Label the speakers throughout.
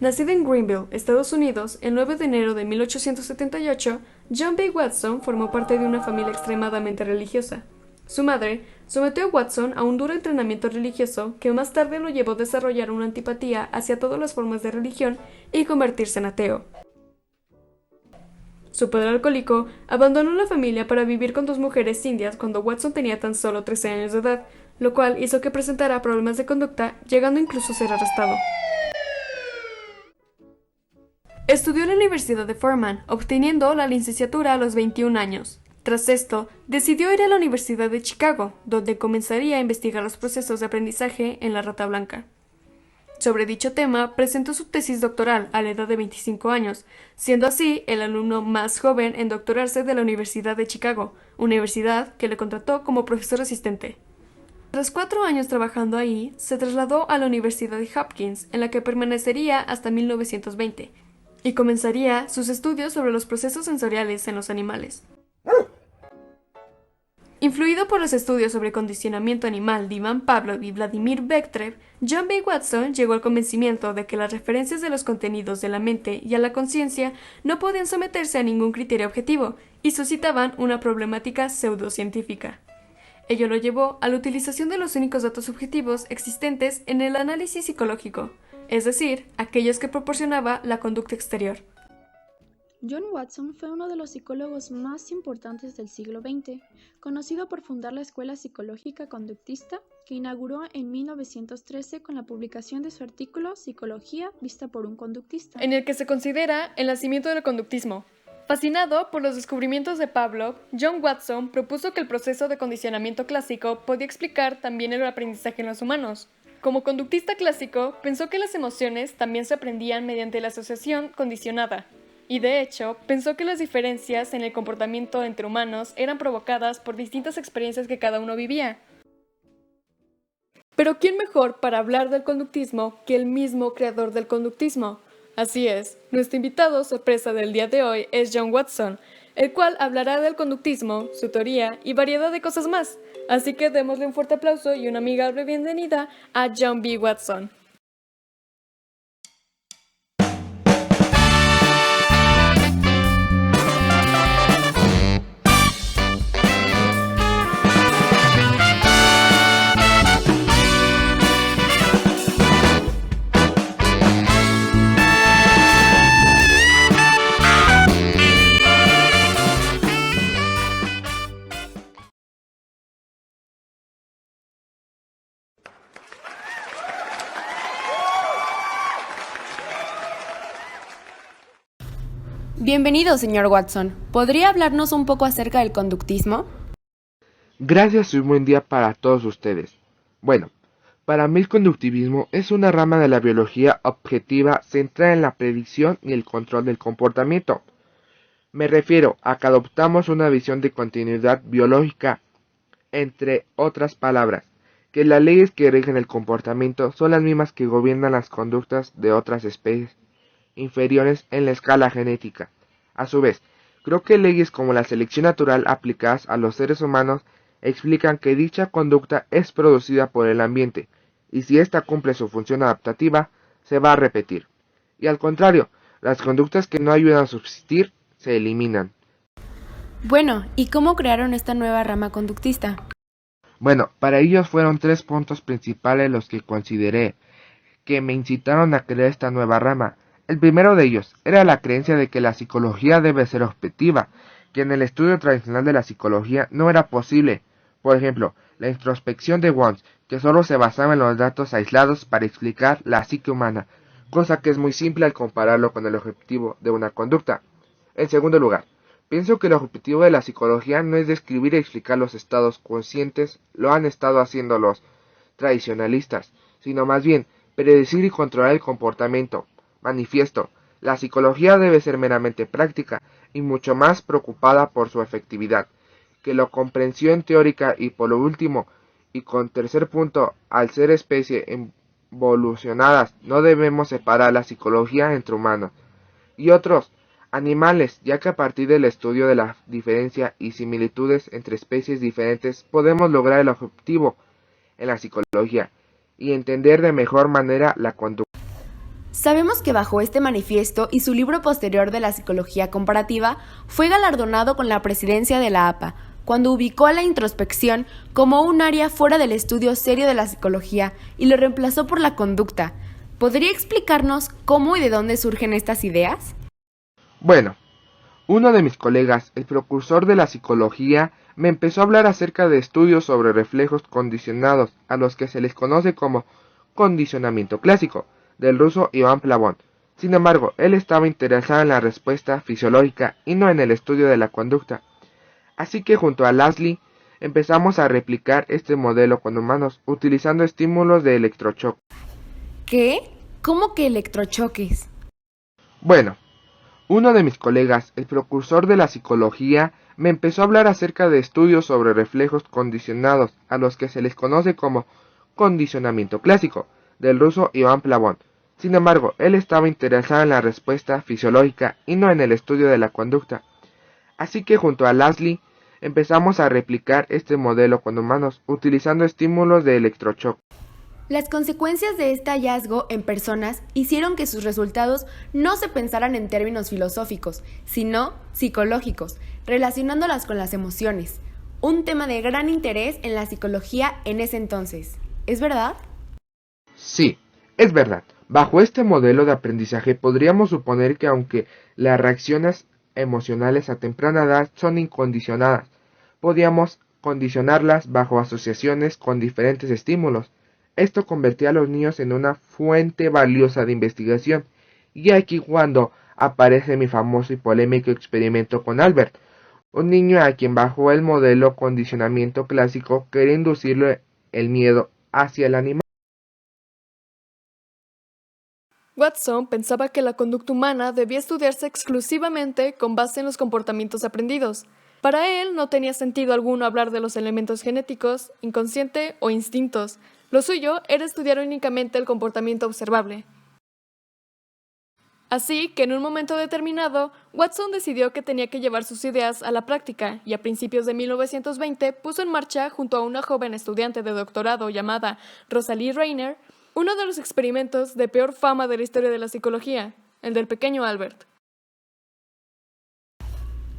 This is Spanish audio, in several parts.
Speaker 1: Nacido en Greenville, Estados Unidos, el 9 de enero de 1878, John B. Watson formó parte de una familia extremadamente religiosa. Su madre sometió a Watson a un duro entrenamiento religioso que más tarde lo llevó a desarrollar una antipatía hacia todas las formas de religión y convertirse en ateo. Su padre alcohólico abandonó la familia para vivir con dos mujeres indias cuando Watson tenía tan solo 13 años de edad, lo cual hizo que presentara problemas de conducta, llegando incluso a ser arrestado. Estudió en la Universidad de Furman, obteniendo la licenciatura a los 21 años. Tras esto, decidió ir a la Universidad de Chicago, donde comenzaría a investigar los procesos de aprendizaje en la rata blanca. Sobre dicho tema, presentó su tesis doctoral a la edad de 25 años, siendo así el alumno más joven en doctorarse de la Universidad de Chicago, universidad que le contrató como profesor asistente. Tras 4 años trabajando ahí, se trasladó a la Universidad de Hopkins, en la que permanecería hasta 1920, y comenzaría sus estudios sobre los procesos sensoriales en los animales. Influido por los estudios sobre condicionamiento animal de Ivan Pavlov y Vladimir Bechterev, John B. Watson llegó al convencimiento de que las referencias de los contenidos de la mente y a la conciencia no podían someterse a ningún criterio objetivo y suscitaban una problemática pseudocientífica. Ello lo llevó a la utilización de los únicos datos objetivos existentes en el análisis psicológico, es decir, aquellos que proporcionaba la conducta exterior.
Speaker 2: John Watson fue uno de los psicólogos más importantes del siglo XX, conocido por fundar la Escuela Psicológica Conductista, que inauguró en 1913 con la publicación de su artículo Psicología vista por un conductista,
Speaker 1: en el que se considera el nacimiento del conductismo. Fascinado por los descubrimientos de Pavlov, John Watson propuso que el proceso de condicionamiento clásico podía explicar también el aprendizaje en los humanos. Como conductista clásico, pensó que las emociones también se aprendían mediante la asociación condicionada. Y de hecho, pensó que las diferencias en el comportamiento entre humanos eran provocadas por distintas experiencias que cada uno vivía. Pero ¿quién mejor para hablar del conductismo que el mismo creador del conductismo? Así es, nuestro invitado sorpresa del día de hoy es John Watson, el cual hablará del conductismo, su teoría y variedad de cosas más. Así que démosle un fuerte aplauso y una amigable bienvenida a John B. Watson.
Speaker 3: Bienvenido, señor Watson. ¿Podría hablarnos un poco acerca del conductismo?
Speaker 4: Gracias y un buen día para todos ustedes. Bueno, para mí el conductivismo es una rama de la biología objetiva centrada en la predicción y el control del comportamiento. Me refiero a que adoptamos una visión de continuidad biológica, entre otras palabras, que las leyes que rigen el comportamiento son las mismas que gobiernan las conductas de otras especies inferiores en la escala genética. A su vez, creo que leyes como la selección natural aplicadas a los seres humanos explican que dicha conducta es producida por el ambiente, y si ésta cumple su función adaptativa, se va a repetir. Y al contrario, las conductas que no ayudan a subsistir, se eliminan.
Speaker 3: Bueno, ¿y cómo crearon esta nueva rama conductista?
Speaker 4: Bueno, para ellos fueron 3 puntos principales los que consideré que me incitaron a crear esta nueva rama. El primero de ellos era la creencia de que la psicología debe ser objetiva, que en el estudio tradicional de la psicología no era posible. Por ejemplo, la introspección de Wundt, que solo se basaba en los datos aislados para explicar la psique humana, cosa que es muy simple al compararlo con el objetivo de una conducta. En segundo lugar, pienso que el objetivo de la psicología no es describir y explicar los estados conscientes, lo han estado haciendo los tradicionalistas, sino más bien predecir y controlar el comportamiento. Manifiesto, la psicología debe ser meramente práctica y mucho más preocupada por su efectividad, que la comprensión teórica y por lo último, y con tercer punto, al ser especie evolucionadas, no debemos separar la psicología entre humanos y otros animales, ya que a partir del estudio de la diferencia y similitudes entre especies diferentes podemos lograr el objetivo en la psicología y entender de mejor manera la conducta.
Speaker 3: Sabemos que bajo este manifiesto y su libro posterior de la psicología comparativa, fue galardonado con la presidencia de la APA, cuando ubicó a la introspección como un área fuera del estudio serio de la psicología y lo reemplazó por la conducta. ¿Podría explicarnos cómo y de dónde surgen estas ideas?
Speaker 4: Bueno, uno de mis colegas, el precursor de la psicología, me empezó a hablar acerca de estudios sobre reflejos condicionados, a los que se les conoce como condicionamiento clásico, del ruso Iván Plavón. Sin embargo, él estaba interesado en la respuesta fisiológica y no en el estudio de la conducta. Así que junto a Laszlo empezamos a replicar este modelo con humanos utilizando estímulos de electrochoque.
Speaker 3: ¿Qué? ¿Cómo que electrochoques?
Speaker 4: Bueno, uno de mis colegas, el precursor de la psicología, me empezó a hablar acerca de estudios sobre reflejos condicionados, a los que se les conoce como condicionamiento clásico, del ruso Iván Plavón. Sin embargo, él estaba interesado en la respuesta fisiológica y no en el estudio de la conducta. Así que junto a Laszlo empezamos a replicar este modelo con humanos utilizando estímulos de electrochoque.
Speaker 3: Las consecuencias de este hallazgo en personas hicieron que sus resultados no se pensaran en términos filosóficos, sino psicológicos, relacionándolas con las emociones, un tema de gran interés en la psicología en ese entonces. ¿Es verdad?
Speaker 4: Sí, es verdad. Bajo este modelo de aprendizaje podríamos suponer que aunque las reacciones emocionales a temprana edad son incondicionadas, podíamos condicionarlas bajo asociaciones con diferentes estímulos. Esto convertía a los niños en una fuente valiosa de investigación. Y aquí cuando aparece mi famoso y polémico experimento con Albert, un niño a quien bajo el modelo condicionamiento clásico quería inducirle el miedo hacia el animal.
Speaker 1: Watson pensaba que la conducta humana debía estudiarse exclusivamente con base en los comportamientos aprendidos. Para él no tenía sentido alguno hablar de los elementos genéticos, inconsciente o instintos. Lo suyo era estudiar únicamente el comportamiento observable. Así que en un momento determinado, Watson decidió que tenía que llevar sus ideas a la práctica y a principios de 1920 puso en marcha junto a una joven estudiante de doctorado llamada Rosalie Reiner, uno de los experimentos de peor fama de la historia de la psicología, el del pequeño Albert.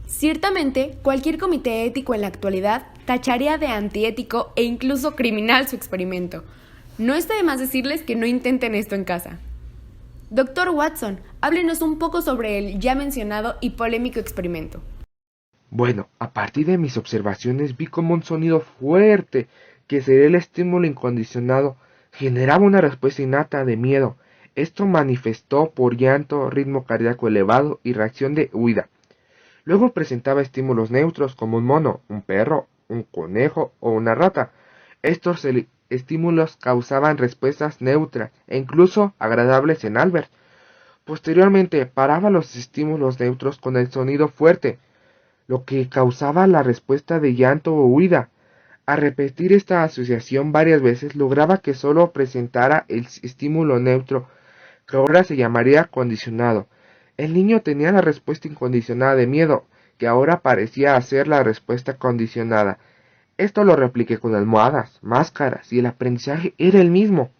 Speaker 3: Ciertamente, cualquier comité ético en la actualidad tacharía de antiético e incluso criminal su experimento. No está de más decirles que no intenten esto en casa. Doctor Watson, háblenos un poco sobre el ya mencionado y polémico experimento.
Speaker 4: Bueno, a partir de mis observaciones vi como un sonido fuerte, que sería el estímulo incondicionado, generaba una respuesta innata de miedo. Esto manifestó por llanto, ritmo cardíaco elevado y reacción de huida. Luego presentaba estímulos neutros como un mono, un perro, un conejo o una rata. Estos estímulos causaban respuestas neutras e incluso agradables en Albert. Posteriormente paraba los estímulos neutros con el sonido fuerte, lo que causaba la respuesta de llanto o huida. Al repetir esta asociación varias veces lograba que solo presentara el estímulo neutro, que ahora se llamaría condicionado. El niño tenía la respuesta incondicionada de miedo, que ahora parecía ser la respuesta condicionada. Esto lo repliqué con almohadas, máscaras, y el aprendizaje era el mismo.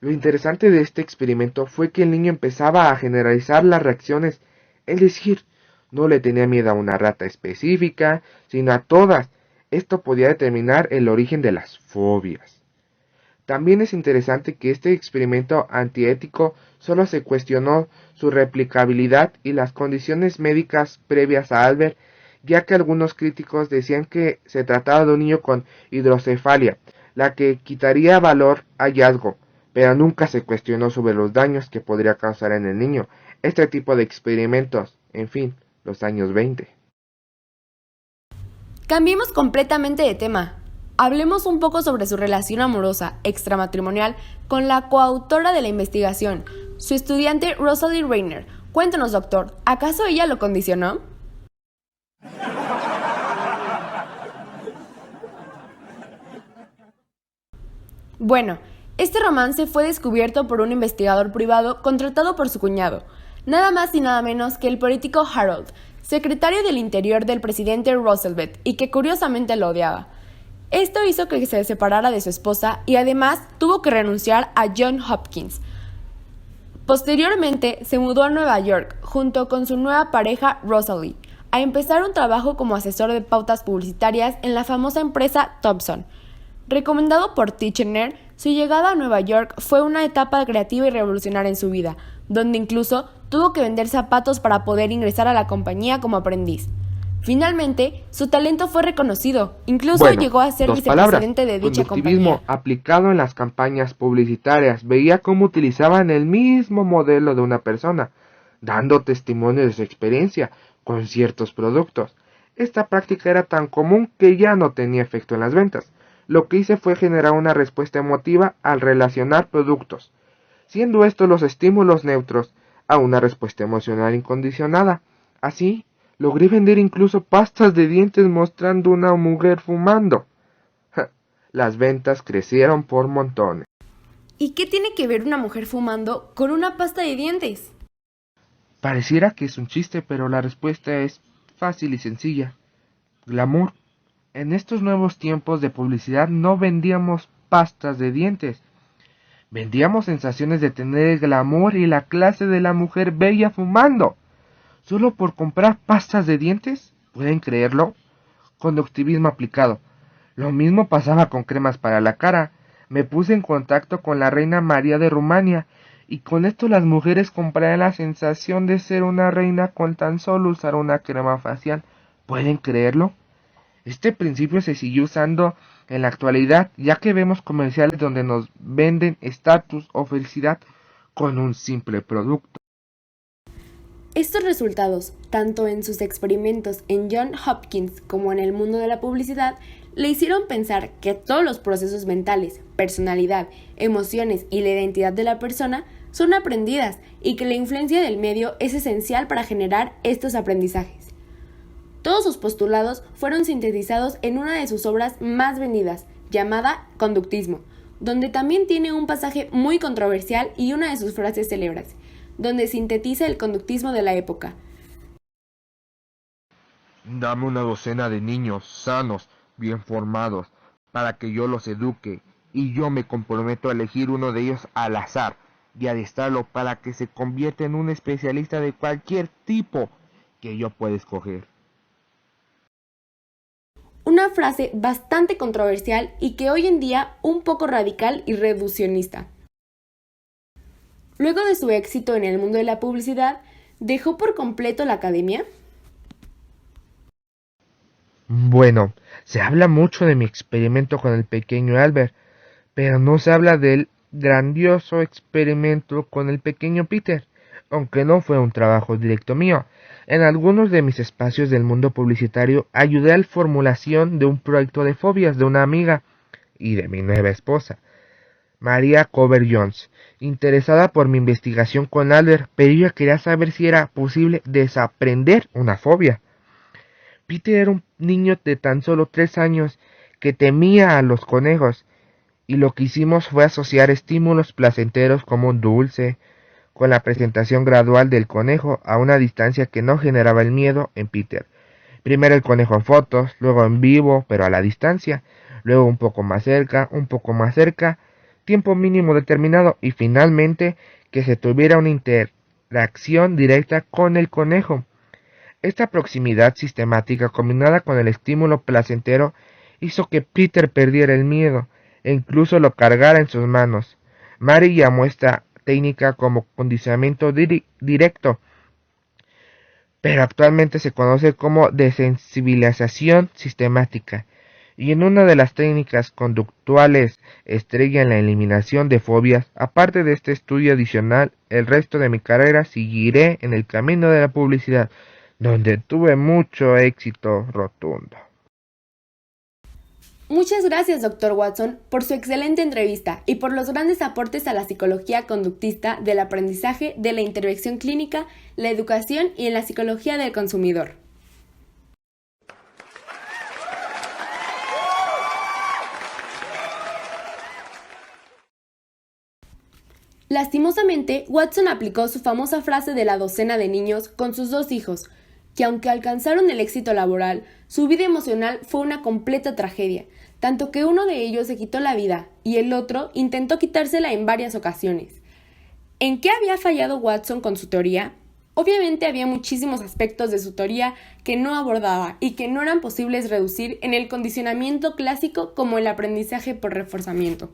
Speaker 4: Lo interesante de este experimento fue que el niño empezaba a generalizar las reacciones, es decir, no le tenía miedo a una rata específica, sino a todas. Esto podía determinar el origen de las fobias. También es interesante que este experimento antiético solo se cuestionó su replicabilidad y las condiciones médicas previas a Albert, ya que algunos críticos decían que se trataba de un niño con hidrocefalia, la que quitaría valor al hallazgo, pero nunca se cuestionó sobre los daños que podría causar en el niño este tipo de experimentos, en fin, los años 20.
Speaker 3: Cambiemos completamente de tema. Hablemos un poco sobre su relación amorosa, extramatrimonial, con la coautora de la investigación, su estudiante Rosalie Reiner. Cuéntanos, doctor, ¿acaso ella lo condicionó? Bueno, este romance fue descubierto por un investigador privado contratado por su cuñado, nada más y nada menos que el político Harold, secretario del Interior del presidente Roosevelt, y que curiosamente lo odiaba. Esto hizo que se separara de su esposa y además tuvo que renunciar a Johns Hopkins. Posteriormente se mudó a Nueva York junto con su nueva pareja Rosalie a empezar un trabajo como asesor de pautas publicitarias en la famosa empresa Thomson. Recomendado por Tichenor, su llegada a Nueva York fue una etapa creativa y revolucionaria en su vida, donde incluso tuvo que vender zapatos para poder ingresar a la compañía como aprendiz. Finalmente, su talento fue reconocido, incluso llegó a ser vicepresidente de dicha compañía.
Speaker 4: Aplicado en las campañas publicitarias, veía cómo utilizaban el mismo modelo de una persona, dando testimonio de su experiencia con ciertos productos. Esta práctica era tan común que ya no tenía efecto en las ventas. Lo que hice fue generar una respuesta emotiva al relacionar productos, siendo estos los estímulos neutros a una respuesta emocional incondicionada. Así, logré vender incluso pastas de dientes mostrando una mujer fumando. Las ventas crecieron por montones.
Speaker 3: ¿Y qué tiene que ver una mujer fumando con una pasta de dientes?
Speaker 4: Pareciera que es un chiste, pero la respuesta es fácil y sencilla. Glamour. En estos nuevos tiempos de publicidad no vendíamos pastas de dientes. Vendíamos sensaciones de tener el glamour y la clase de la mujer bella fumando. ¿Solo por comprar pastas de dientes? ¿Pueden creerlo? Conductivismo aplicado. Lo mismo pasaba con cremas para la cara. Me puse en contacto con la reina María de Rumania, y con esto las mujeres compraron la sensación de ser una reina con tan solo usar una crema facial. ¿Pueden creerlo? Este principio se sigue usando en la actualidad, ya que vemos comerciales donde nos venden estatus o felicidad con un simple producto.
Speaker 3: Estos resultados, tanto en sus experimentos en Johns Hopkins como en el mundo de la publicidad, le hicieron pensar que todos los procesos mentales, personalidad, emociones y la identidad de la persona son aprendidas y que la influencia del medio es esencial para generar estos aprendizajes. Todos sus postulados fueron sintetizados en una de sus obras más vendidas, llamada Conductismo, donde también tiene un pasaje muy controversial y una de sus frases célebres, donde sintetiza el conductismo de la época.
Speaker 4: Dame una docena de niños sanos, bien formados, para que yo los eduque, y yo me comprometo a elegir uno de ellos al azar y adiestrarlo para que se convierta en un especialista de cualquier tipo que yo pueda escoger.
Speaker 3: Una frase bastante controversial y que hoy en día un poco radical y reduccionista. Luego de su éxito en el mundo de la publicidad, ¿dejó por completo la academia?
Speaker 4: Bueno, se habla mucho de mi experimento con el pequeño Albert, pero no se habla del grandioso experimento con el pequeño Peter, aunque no fue un trabajo directo mío. En algunos de mis espacios del mundo publicitario ayudé a la formulación de un proyecto de fobias de una amiga y de mi nueva esposa, María Cover Jones, interesada por mi investigación con Albert, pero ella quería saber si era posible desaprender una fobia. Peter era un niño de tan solo 3 años que temía a los conejos, y lo que hicimos fue asociar estímulos placenteros como un dulce, con la presentación gradual del conejo a una distancia que no generaba el miedo en Peter. Primero el conejo en fotos, luego en vivo, pero a la distancia, luego un poco más cerca, tiempo mínimo determinado y finalmente que se tuviera una interacción directa con el conejo. Esta proximidad sistemática combinada con el estímulo placentero hizo que Peter perdiera el miedo e incluso lo cargara en sus manos. Mary llamó esta técnica como condicionamiento directo, pero actualmente se conoce como desensibilización sistemática, y en una de las técnicas conductuales estrella en la eliminación de fobias. Aparte de este estudio adicional, el resto de mi carrera seguiré en el camino de la publicidad, donde tuve mucho éxito rotundo.
Speaker 3: Muchas gracias, Dr. Watson, por su excelente entrevista y por los grandes aportes a la psicología conductista del aprendizaje, de la intervención clínica, la educación y en la psicología del consumidor. Lastimosamente, Watson aplicó su famosa frase de la docena de niños con sus 2 hijos, que aunque alcanzaron el éxito laboral, su vida emocional fue una completa tragedia, tanto que uno de ellos se quitó la vida y el otro intentó quitársela en varias ocasiones. ¿En qué había fallado Watson con su teoría? Obviamente había muchísimos aspectos de su teoría que no abordaba y que no eran posibles reducir en el condicionamiento clásico como el aprendizaje por reforzamiento.